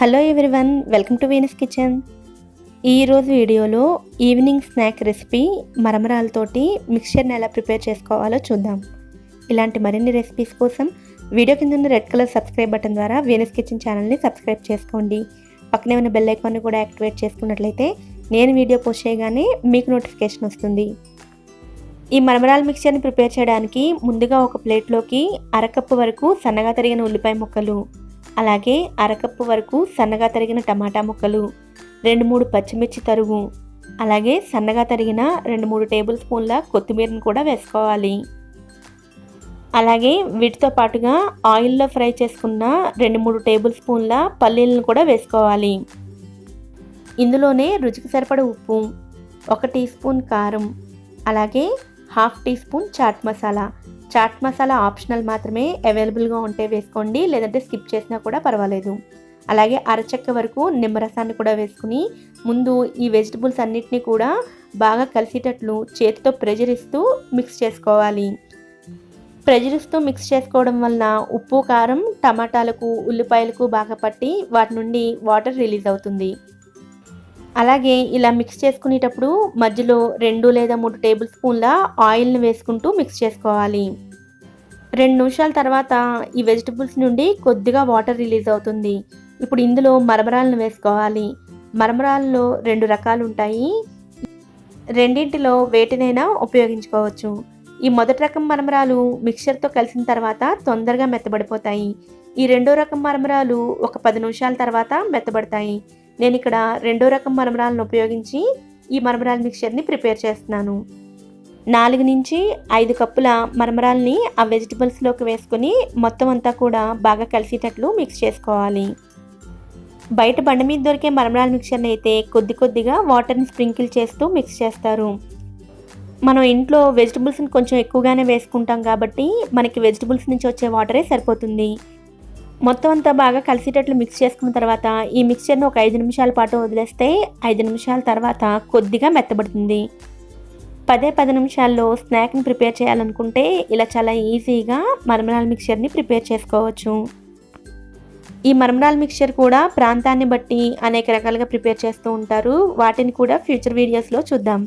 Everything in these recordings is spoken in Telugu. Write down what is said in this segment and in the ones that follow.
Hello everyone, welcome to Venus kitchen. ఈరోజు వీడియోలో ఈవినింగ్ స్నాక్ రెసిపీ మరమరాలతోటి మిక్చర్ని ఎలా ప్రిపేర్ చేసుకోవాలో చూద్దాం. ఇలాంటి మరిన్ని రెసిపీస్ కోసం వీడియో కింద ఉన్న రెడ్ కలర్ సబ్స్క్రైబ్ బటన్ ద్వారా వీనస్ కిచెన్ ఛానల్ని సబ్స్క్రైబ్ చేసుకోండి. పక్కనే ఉన్న బెల్ ఐకాన్ని కూడా యాక్టివేట్ చేసుకున్నట్లయితే నేను వీడియో పోస్ట్ చేయగానే మీకు నోటిఫికేషన్ వస్తుంది. ఈ మరమరాల మిక్చర్ని ప్రిపేర్ చేయడానికి ముందుగా ఒక ప్లేట్లోకి అరకప్పు వరకు సన్నగా తరిగిన ఉల్లిపాయ ముక్కలు, అలాగే అరకప్పు వరకు సన్నగా తరిగిన టమాటా ముక్కలు, 2-3 పచ్చిమిర్చి తరుగు, అలాగే సన్నగా తరిగిన 2-3 టేబుల్ స్పూన్ల కొత్తిమీరను కూడా వేసుకోవాలి. అలాగే వీటితో పాటుగా ఆయిల్లో ఫ్రై చేసుకున్న 2-3 టేబుల్ స్పూన్ల పల్లీలను కూడా వేసుకోవాలి. ఇందులోనే రుచికి సరిపడ ఉప్పు, 1 టీ స్పూన్ కారం, అలాగే 1/2 teaspoon chaat masala. Chaat masala optional మాత్రమే, అవైలబుల్గా ఉంటే వేసుకోండి, లేదంటే స్కిప్ చేసినా కూడా పర్వాలేదు. అలాగే అరచెక్క వరకు నిమ్మరసాన్ని కూడా వేసుకుని ముందు ఈ వెజిటబుల్స్ అన్నిటినీ కూడా బాగా కలిసేటట్లు చేతితో ప్రెషర్ ఇస్తూ మిక్స్ చేసుకోవాలి. ప్రెషర్ ఇస్తూ మిక్స్ చేసుకోవడం వలన ఉప్పు, కారం టమాటాలకు, ఉల్లిపాయలకు బాగా పట్టి వాటి నుండి వాటర్ రిలీజ్ అవుతుంది. అలాగే ఇలా మిక్స్ చేసుకునేటప్పుడు మధ్యలో 2 లేదా 3 టేబుల్ స్పూన్ల ఆయిల్ని వేసుకుంటూ మిక్స్ చేసుకోవాలి. 2 నిమిషాల తర్వాత ఈ వెజిటబుల్స్ నుండి కొద్దిగా వాటర్ రిలీజ్ అవుతుంది. ఇప్పుడు ఇందులో మరమరాలను వేసుకోవాలి. మరమరాలలో 2 రకాలు ఉంటాయి, రెండింటిలో వేటినైనా ఉపయోగించుకోవచ్చు. ఈ మొదటి రకం మరమరాలు మిక్చర్తో కలిసిన తర్వాత తొందరగా మెత్తబడిపోతాయి. ఈ రెండో రకం మరమరాలు ఒక 10 నిమిషాల తర్వాత మెత్తబడతాయి. నేను ఇక్కడ రెండో రకం మరమరాలను ఉపయోగించి ఈ మరమరాల మిక్చర్ని ప్రిపేర్ చేస్తున్నాను. 4 నుంచి 5 కప్పుల మరమరాలని ఆ వెజిటబుల్స్లోకి వేసుకొని మొత్తం అంతా కూడా బాగా కలిసేటట్లు మిక్స్ చేసుకోవాలి. బయట బండ మీద దొరికే మరమరాల మిక్చర్ని అయితే కొద్దిగా వాటర్ని స్ప్రింకిల్ చేస్తూ మిక్స్ చేస్తారు. మనం ఇంట్లో వెజిటబుల్స్ని కొంచెం ఎక్కువగానే వేసుకుంటాం కాబట్టి మనకి వెజిటబుల్స్ నుంచి వచ్చే వాటరే సరిపోతుంది. మొత్తం అంతా బాగా కలిసేటట్లు మిక్స్ చేసుకున్న తర్వాత ఈ మిక్చర్ని ఒక 5 నిమిషాల పాటు వదిలేస్తే 5 నిమిషాల తర్వాత కొద్దిగా మెత్తబడుతుంది. 10 నిమిషాల్లో స్నాక్ని ప్రిపేర్ చేయాలనుకుంటే ఇలా చాలా ఈజీగా మరమరాల మిక్చర్ని ప్రిపేర్ చేసుకోవచ్చు. ఈ మరమరాల మిక్చర్ కూడా ప్రాంతాన్ని బట్టి అనేక రకాలుగా ప్రిపేర్ చేస్తూ ఉంటారు. వాటిని కూడా ఫ్యూచర్ వీడియోస్లో చూద్దాం.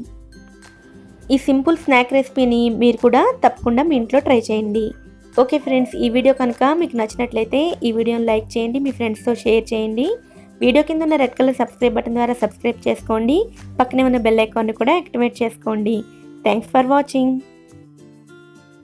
ఈ సింపుల్ స్నాక్ రెసిపీని మీరు కూడా తప్పకుండా మీ ఇంట్లో ట్రై చేయండి. ఓకే ఫ్రెండ్స్, ఈ వీడియో కనుక మీకు నచ్చినట్లయితే ఈ వీడియోని లైక్ చేయండి, మీ ఫ్రెండ్స్తో షేర్ చేయండి. వీడియో కింద ఉన్న రెడ్ కలర్ సబ్స్క్రైబ్ బటన్ ద్వారా సబ్స్క్రైబ్ చేసుకోండి. పక్కనే ఉన్న బెల్ ఐకాన్ని కూడా యాక్టివేట్ చేసుకోండి. Thanks for watching.